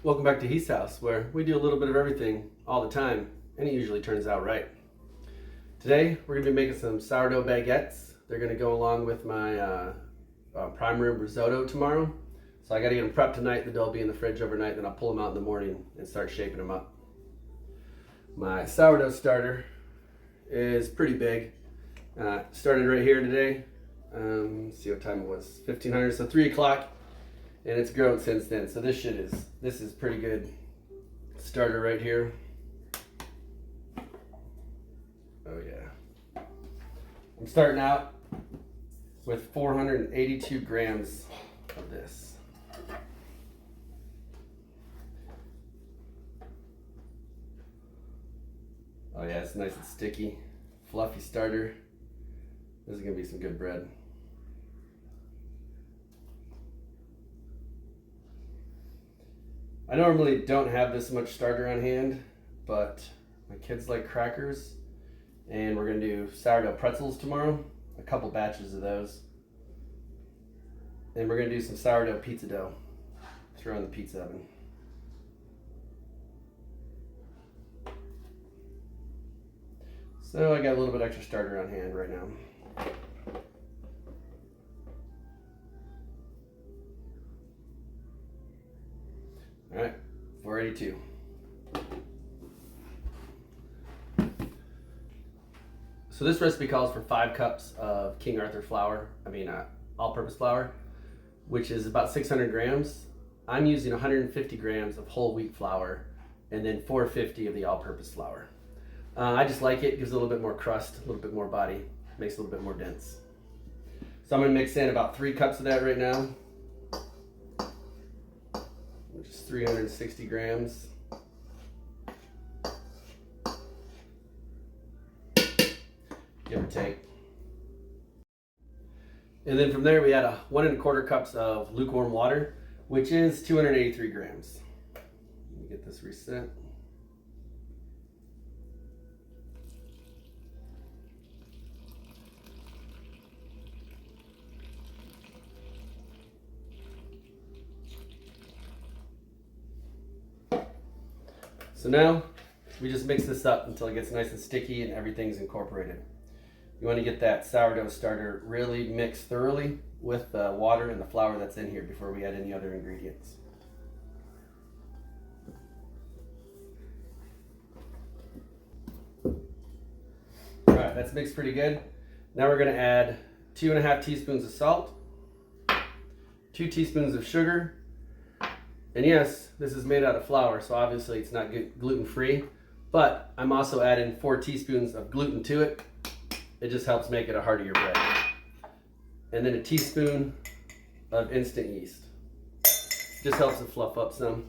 Welcome back to He's House, where we do a little bit of everything all the time, and it usually turns out right. Today, we're going to be making some sourdough baguettes. They're going to go along with my prime rib risotto tomorrow. So I got to get them prepped tonight. The dough will be in the fridge overnight, then I'll pull them out in the morning and start shaping them up. My sourdough starter is pretty big. Started right here today. Let's see what time it was. 1500, so 3 o'clock. And it's grown since then. So this is pretty good starter right here. Oh yeah. I'm starting out with 482 grams of this. Oh yeah, it's nice and sticky, fluffy starter. This is gonna be some good bread. I normally don't have this much starter on hand, but my kids like crackers, and we're gonna do sourdough pretzels tomorrow, a couple batches of those. And we're gonna do some sourdough pizza dough, throw in the pizza oven. So I got a little bit extra starter on hand right now. All right, 482. So this recipe calls for 5 cups of King Aurther flour, all-purpose flour, which is about 600 grams. I'm using 150 grams of whole wheat flour and then 450 of the all-purpose flour. I just like it, gives a little bit more crust, a little bit more body, makes it a little bit more dense. So I'm gonna mix in about 3 cups of that right now. Which is 360 grams. Give or take. And then from there we add 1 1/4 cups of lukewarm water, which is 283 grams. Let me get this reset. So now we just mix this up until it gets nice and sticky and everything's incorporated. You want to get that sourdough starter really mixed thoroughly with the water and the flour that's in here before we add any other ingredients. All right, that's mixed pretty good. Now we're going to add 2½ teaspoons of salt, 2 teaspoons of sugar. And yes, this is made out of flour, so obviously it's not gluten-free, but I'm also adding 4 teaspoons of gluten to it. It just helps make it a heartier bread. And then a teaspoon of instant yeast. Just helps it fluff up some.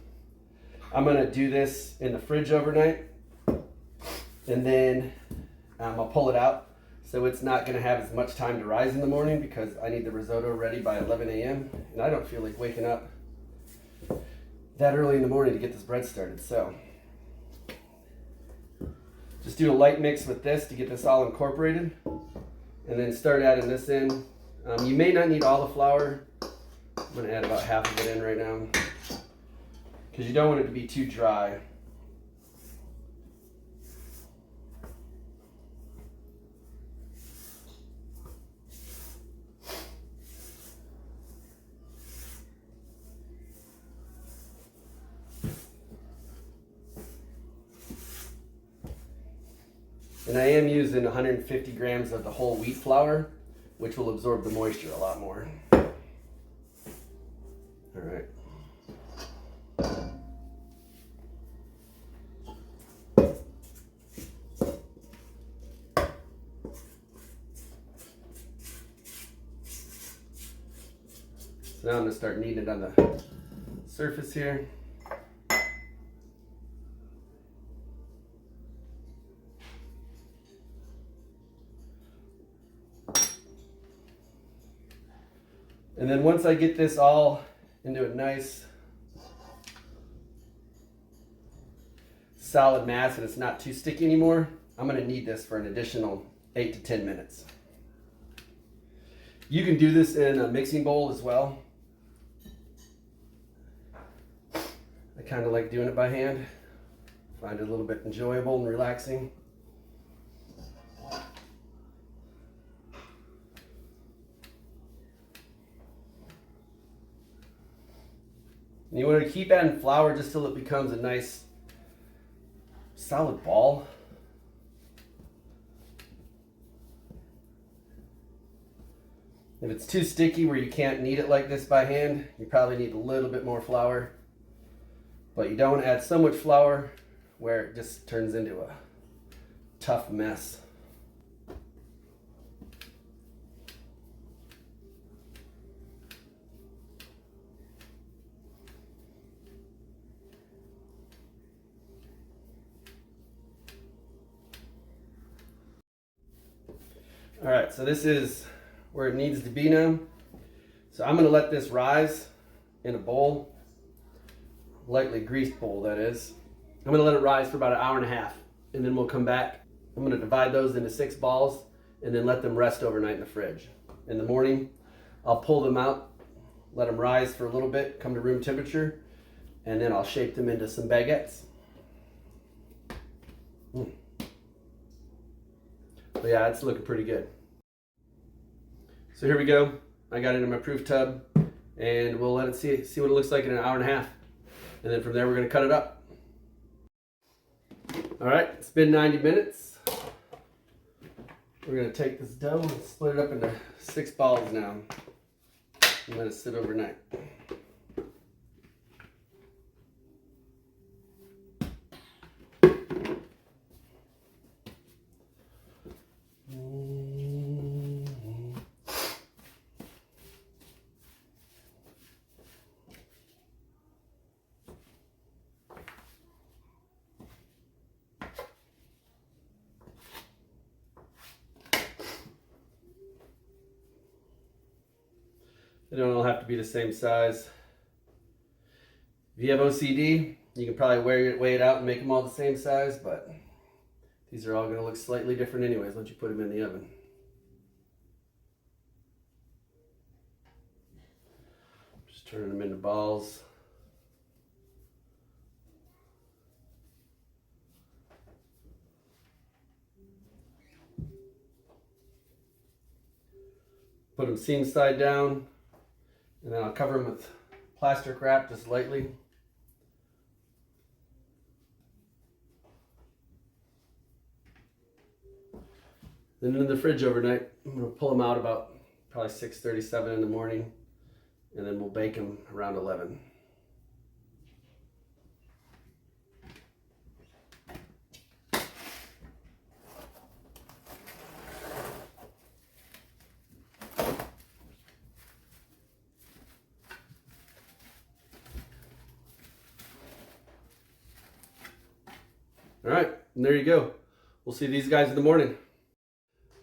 I'm gonna do this in the fridge overnight, and then I'll pull it out. So it's not gonna have as much time to rise in the morning because I need the risotto ready by 11 a.m. and I don't feel like waking up that early in the morning to get this bread started. So just do a light mix with this to get this all incorporated and then start adding this in. You may not need all the flour. I'm gonna add about half of it in right now because you don't want it to be too dry. And I am using 150 grams of the whole wheat flour, which will absorb the moisture a lot more. All right. So now I'm gonna start kneading it on the surface here. And then once I get this all into a nice solid mass and it's not too sticky anymore, I'm going to knead this for an additional 8 to 10 minutes. You can do this in a mixing bowl as well. I kind of like doing it by hand. Find it a little bit enjoyable and relaxing. And you want to keep adding flour just till it becomes a nice solid ball. If it's too sticky where you can't knead it like this by hand, you probably need a little bit more flour. But you don't want to add so much flour where it just turns into a tough mess. All right, so this is where it needs to be now. So I'm gonna let this rise in a bowl, lightly greased bowl that is. I'm gonna let it rise for about an hour and a half, and then we'll come back. I'm gonna divide those into 6 balls and then let them rest overnight in the fridge. In the morning, I'll pull them out, let them rise for a little bit, come to room temperature, and then I'll shape them into some baguettes. But yeah, it's looking pretty good. So here we go. I got it in my proof tub, and we'll let it see what it looks like in an hour and a half. And then from there, we're gonna cut it up. All right, it's been 90 minutes. We're gonna take this dough and split it up into 6 balls now and let it sit overnight. They don't all have to be the same size. If you have OCD, you can probably weigh it out and make them all the same size, but these are all going to look slightly different anyways once you put them in the oven. Just turning them into balls. Put them seam side down, and then I'll cover them with plastic wrap just lightly. Then in the fridge overnight. I'm going to pull them out about probably 6:37 in the morning, and then we'll bake them around 11. All right, and there you go. We'll see these guys in the morning.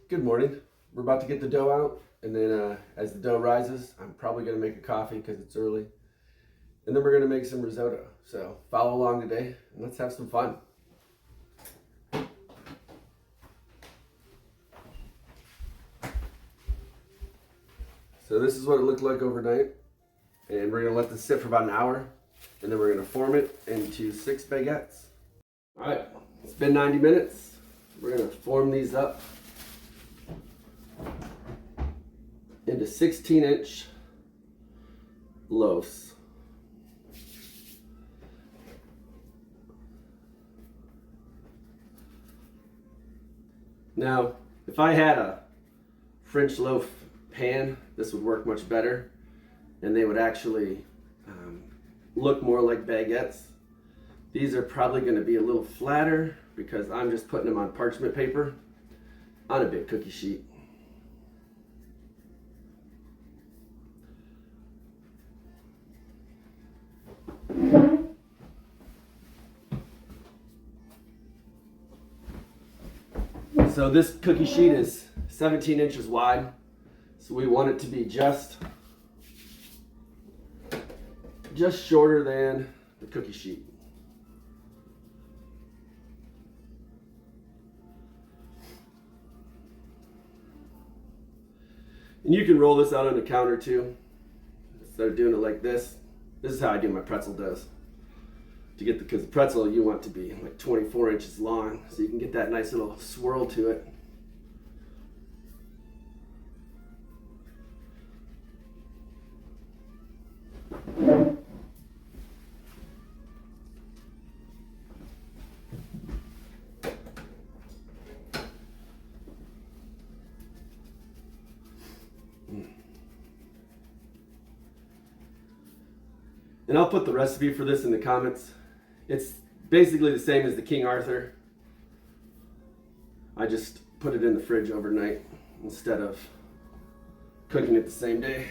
Good morning. We're about to get the dough out, and then as the dough rises, I'm probably gonna make a coffee because it's early. And then we're gonna make some risotto. So follow along today, and let's have some fun. So this is what it looked like overnight. And we're gonna let this sit for about an hour, and then we're gonna form it into 6 baguettes. All right, it's been 90 minutes. We're gonna form these up into 16-inch loaves. Now, if I had a French loaf pan, this would work much better, and they would actually look more like baguettes. These are probably going to be a little flatter because I'm just putting them on parchment paper on a big cookie sheet. So this cookie sheet is 17 inches wide, so we want it to be just shorter than the cookie sheet. And you can roll this out on the counter too. Instead of doing it like this, this is how I do my pretzel doughs. to get because the pretzel you want to be like 24 inches long, so you can get that nice little swirl to it. And I'll put the recipe for this in the comments. It's basically the same as the King Aurther. I just put it in the fridge overnight instead of cooking it the same day.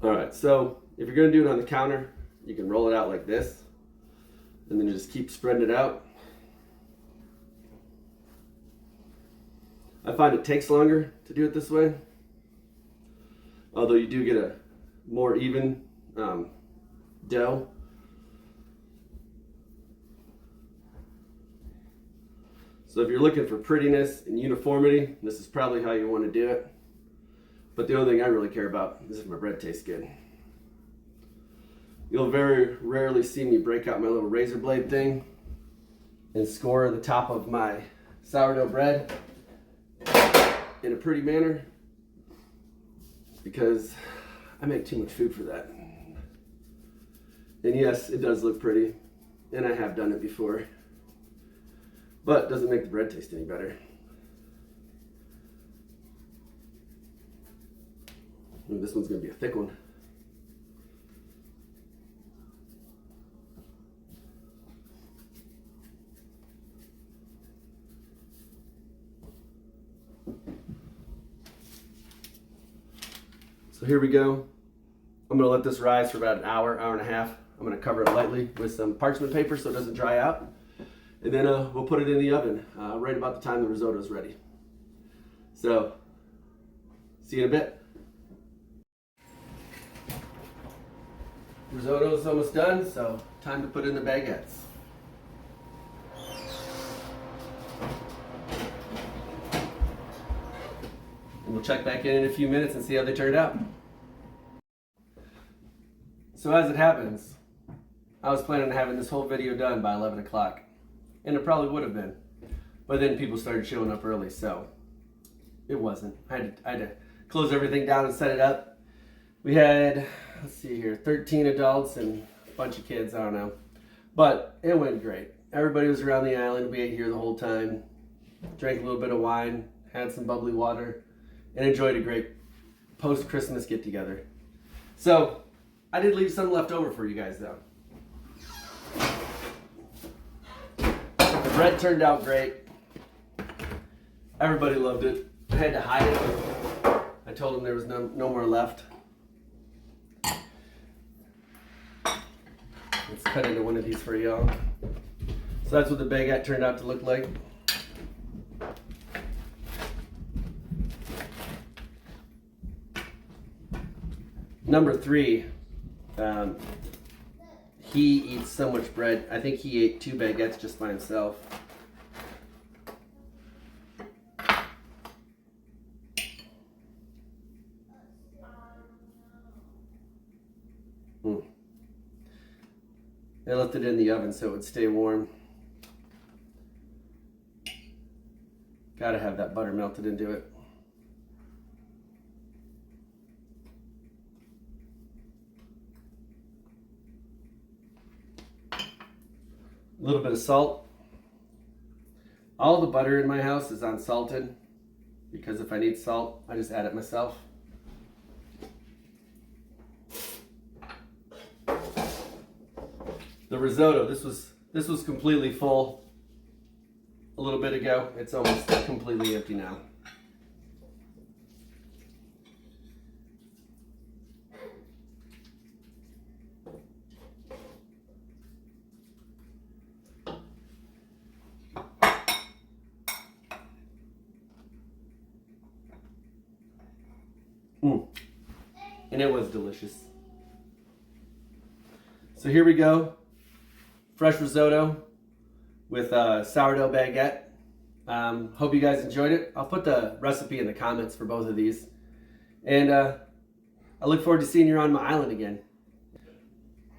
Alright, so if you're going to do it on the counter, you can roll it out like this, and then you just keep spreading it out. I find it takes longer to do it this way, although you do get a more even dough. So if you're looking for prettiness and uniformity, this is probably how you want to do it. But the only thing I really care about is if my bread tastes good. You'll very rarely see me break out my little razor blade thing and score the top of my sourdough bread in a pretty manner, because I make too much food for that. And yes, it does look pretty, and I have done it before, but it doesn't make the bread taste any better. Ooh, this one's going to be a thick one. So here we go. I'm going to let this rise for about an hour, hour and a half. I'm going to cover it lightly with some parchment paper so it doesn't dry out. And then we'll put it in the oven right about the time the risotto is ready. So, see you in a bit. Risotto is almost done, so time to put in the baguettes. And we'll check back in a few minutes and see how they turned out. So as it happens, I was planning on having this whole video done by 11 o'clock. And it probably would have been. But then people started showing up early, so it wasn't. I had to close everything down and set it up. We had, let's see here, 13 adults and a bunch of kids, I don't know. But it went great. Everybody was around the island. We ate here the whole time. Drank a little bit of wine, had some bubbly water, and enjoyed a great post-Christmas get-together. So, I did leave some left over for you guys, though. The bread turned out great. Everybody loved it. I had to hide it. I told them there was no more left. Let's cut into one of these for y'all. So that's what the baguette turned out to look like. Number 3, he eats so much bread. I think he ate 2 baguettes just by himself. I left it in the oven so it would stay warm. Gotta have that butter melted into it. A little bit of salt. All the butter in my house is unsalted because if I need salt, I just add it myself. The risotto, this was completely full a little bit ago. It's almost completely empty now. And it was delicious. So here we go. Fresh risotto with a sourdough baguette. Hope you guys enjoyed it. I'll put the recipe in the comments for both of these. And I look forward to seeing you on my island again.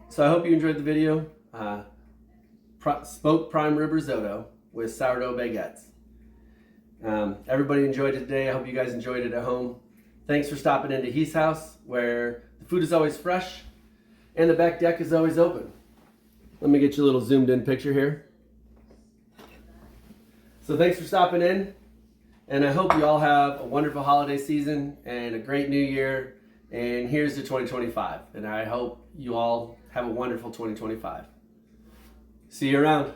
So I hope you enjoyed the video. Smoked prime rib risotto with sourdough baguettes. Everybody enjoyed it today. I hope you guys enjoyed it at home. Thanks for stopping into He's house, where the food is always fresh and the back deck is always open. Let me get you a little zoomed in picture here. So thanks for stopping in, and I hope you all have a wonderful holiday season and a great new year. And here's to 2025, and I hope you all have a wonderful 2025. See you around.